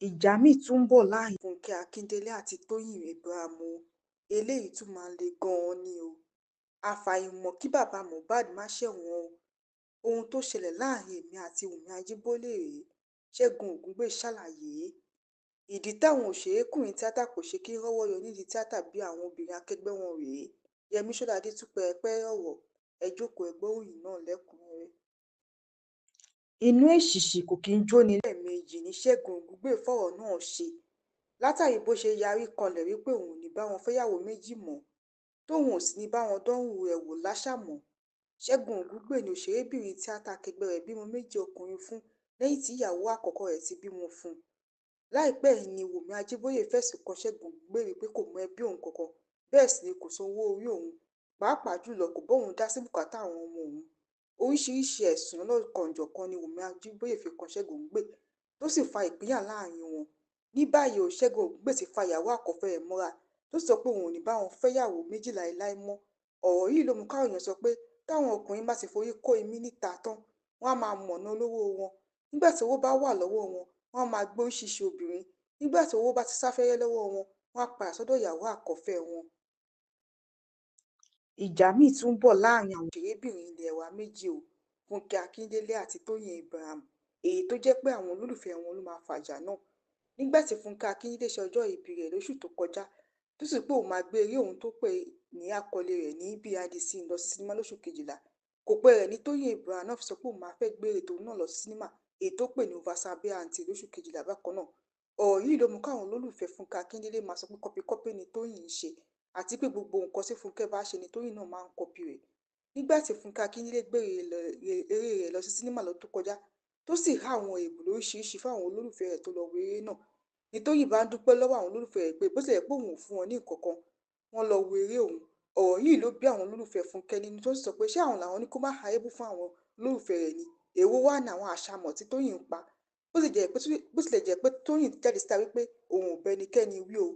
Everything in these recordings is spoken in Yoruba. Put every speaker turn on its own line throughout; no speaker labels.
ìjà míì tún ń bọ̀ láàrin Fúnkẹ́ Akíndélé àti Tóyìn Abraham o. Eléyìí tún máa le gan-an ni o. Àfàìmọ̀ kí bàbá Mohbad má ṣẹ̀wọ̀n o. Ohun tó ṣẹlẹ̀ láàrin èmi àti Wùnmí Ajíbólé rèé, Ṣẹ́gun Ògúngbè ṣàlàyé. Ìdí táwọn òṣèrékùnrin tíátà kò ṣe kí ń rọ́wọ́ yọ nídìí tíátà bí àwọn obìnrin akẹgbẹ́ wọn rèé. Yẹmí Ṣọ́ládé tún pẹ́rẹpẹ́rẹ ọ̀rọ̀. Ẹ jókòó ẹ gbọ́ ìròyìn náà lẹ́kùnrẹ́rẹ́. Inú èṣìṣì kò kí ń jóni lẹ́ẹ̀mejì ní Ṣẹ́gun Ògúngbè fọ̀rọ̀ náà ṣe látàrí bó ṣe yarí kanlẹ̀ wípé òun ò ní bá wọn fẹ́yàwó méjì mọ́, tóun ò sì ní bá wọn dánwò ẹ̀ wò láṣà mọ́. Ṣẹ́gun Ògúngbè ní òṣèrébìnrin tíátà akẹgbẹ́ rẹ̀ bímọ méjì ọkùnrin fún lẹ́yìn tí ìyàwó àkọ́kọ́ rẹ̀ ti bímọ fún un. Láìpẹ́ yìí ni Wùnmí Ajíbóyè fẹ̀sùn kan Ṣẹ́gun Ògúngbè wípé kò mọ ẹbí òun kankan, bẹ́ẹ̀ sì ni kò san owó orí òun, pàápàá jùlọ kò bá òun dá sí bùkátà àwọn ọmọ òun. Oríṣiríṣi ẹ̀sùn lọ́lọ́kanòjọ̀kan ni Wùnmí Ajíbóyè fi kan Ṣẹ́gun Ògúngbè tó sì fa ìpínyà láàrin wọn. Ní báyìí o, Ṣẹ́gun Ògúngbè ti fa ìyàwó àkọ́fẹ́ rẹ̀ mọ́ra tó sọ pé òun ò ní bá wọn fẹ́yàwó méjì láéláé mọ́. Ọ̀rọ̀ yìí ló mú káwọn èèyàn sọ pé táwọn ọkùnrin bá ti forí kó imí níta tán, wọ́n á máa mọ̀nà olówó wọn. Nígbà tí owó bá wà lọ́wọ́ wọn, wọ́n á máa gbé oríṣiríṣi obìnrin. Nígbà tí owó bá ti sáfẹ́rẹ́ lọ́wọ́ wọn, wọ́n á padà sọ́dọ̀ ìyàwó àkọ́fẹ́ wọn. Ìjà míì tún ń bọ̀ láàrin àwọn òṣèrébìnrin ilẹ̀ wa méjì o, Fúnkẹ́ Akíndélé àti Tóyìn Abraham, èyí tó jẹ́ pé àwọn olólùfẹ́ wọn ló máa fàjà náà. Nígbà tí Fúnkẹ́ Akíndélé ṣe ọjọ́ ìbí rẹ̀ lóṣù tó kọjá, tó sì pé òun máa gbé eré òun tó pè ní àkọlé rẹ̀ ní BIDC lọ sí sinimá lóṣù kejìlá, kò pẹ́ rẹ̀ ní Tóyìn Abraham náà fi sọ pé òun máa fẹ́ gbé eré tòun náà lọ sí sinimá èyí tó pè ní Oversabe Aunty lóṣù kejìlá bákan náà. Ọ̀rọ̀ yìí ló mú káwọn olólùfẹ́ Fúnkẹ́ Akíndélé máa sọ pé kọ́pikọ́pí ni Tóyìn ń ṣe àti pé gbogbo nǹkan tí Fúnkẹ́ bá ṣe ni Tóyìn náà máa ń kọ́pì rẹ̀. Nígbà tí Fúnkẹ́ Akíndélé gbé eré rẹ̀ lọ sí sinimá lọ́dún tó kọjá tó sì há àwọn èèbù lóríṣiríṣi fáwọn olólùfẹ́ rẹ̀ tó lọ wo eré náà, ni Tóyìn bá ń dúpẹ́ lọ́wọ́ àwọn olólùfẹ́ rẹ̀ pé bó tilẹ̀ pé òun ò fún wọn ní nǹkan kan, wọ́n lọ wo eré òun. Ọ̀rọ̀ yìí ló bí àwọn olólùfẹ́ Fúnkẹ́ nínú tó sì sọ pé ṣé àwọn làwọn ní kó má há èébú fún àwọn olólùfẹ́ rẹ̀ ni. Èwo wà ní àwọn àṣàmọ̀ tí Tóyìn ń pa bó tilẹ̀ jẹ́ pé Tóyìn jáde síta wípé òun ò bẹ́nikẹ́ni wí o.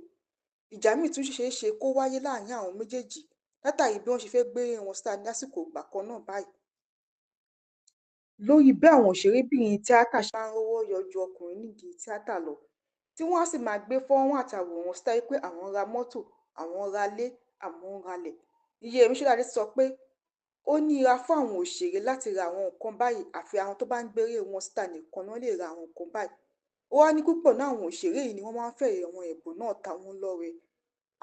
Ìjà míì tún ṣeé ṣe kó wáyé láàrin àwọn méjèèjì látàrí bí wọ́n ṣe fẹ́ gbé wọn síta lásìkò ìgbà kan náà báyìí. Lórí bí àwọn òṣèrébìnrin tíátà ṣe máa ń rówó yọ ju ọkùnrin nídìí tíátà lọ, tí wọ́n á sì máa gbé fọ́nrán àtàwòrán síta wípé àwọn ra mọ́tò, àwọn ralé, àwọn ralẹ̀. Yẹmí Ṣọ́ládé sọ pé ó nira fún àwọn òṣèré láti ra àwọn nǹkan báyìí, àfi àwọn tó bá ń gbé eré wọn síta nìkan ni wọ́n lè ra àwọn nǹkan báyìí. Ó wá ní púpọ̀ náà àwọn òṣèré yìí ni wọ́n máa ń fẹ́ àwọn ẹ̀bùn náà ta wọ́n lọ́rẹ.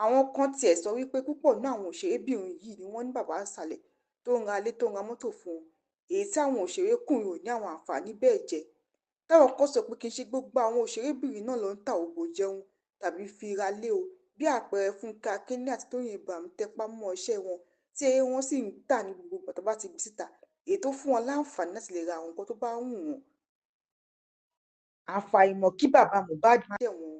Àwọn kan tiẹ̀ sọ wípé púpọ̀ náà àwọn òṣèrébìnrin yìí ni wọ́n ní bàbá ìsàlẹ̀ tó ń ra ilé tó ń ra mọ́tò fún wọn, èyí tí àwọn òṣèrékùnrin ò ní àwọn àǹfààní bẹ́ẹ̀ jẹ. Táwọn kan sọ pé kì í ṣe gbogbo àwọn òṣèrébìnrin náà ló ń ta ògbò jẹun tàbí fi ra lé o. Bí àpẹẹrẹ Fúnkẹ́ Akíndélé àti Tóyìn Abraham tẹpá mọ́ iṣẹ́ wọn tí eré wọn sì ń tà ní gbogbo ìgbà tó bá ti gbé síta, èyí tó fún wọn láǹfààní láti lè ra àwọn nǹkan tó bá wù wọ́n. Àfàìmọ̀ kí bàbá Mohbad má ṣẹ̀wọ̀n.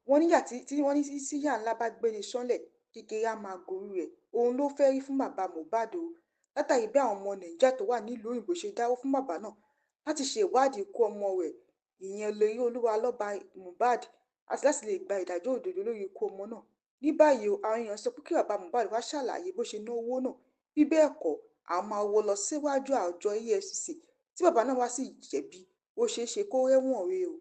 Wọ́n níyà tí wọ́n ní tí ìyá ńlá bá gbéni ṣánlẹ̀, kékeré á máa gorí rẹ̀. Òun ló fẹ́ rí fún bàbá Mohbad o. Látàrí bí àwọn ọmọ Nàìjíríà tó wà nílùú òyìnbó ṣe dáwó fún bàbá náà láti ṣe ìwádìí ikú ọmọ rẹ̀, ìyẹn olórí Olúwalọ́ba Mohbad, àti láti lè gba ìdájọ́ òdodo lórí ikú ọmọ náà. Ní báyìí o, àwọn èèyàn sọ pé kí bàbá Mohbad wá ṣàlàyé bó ṣe ná owó náà. Bí bẹ́ẹ̀ kọ́, àwọn máa wọ́ lọ síwájú àjọ EFCC tí bàbá náà wá sì jẹ̀bi, ó ṣeé ṣe kó rẹ́wọ̀n he o.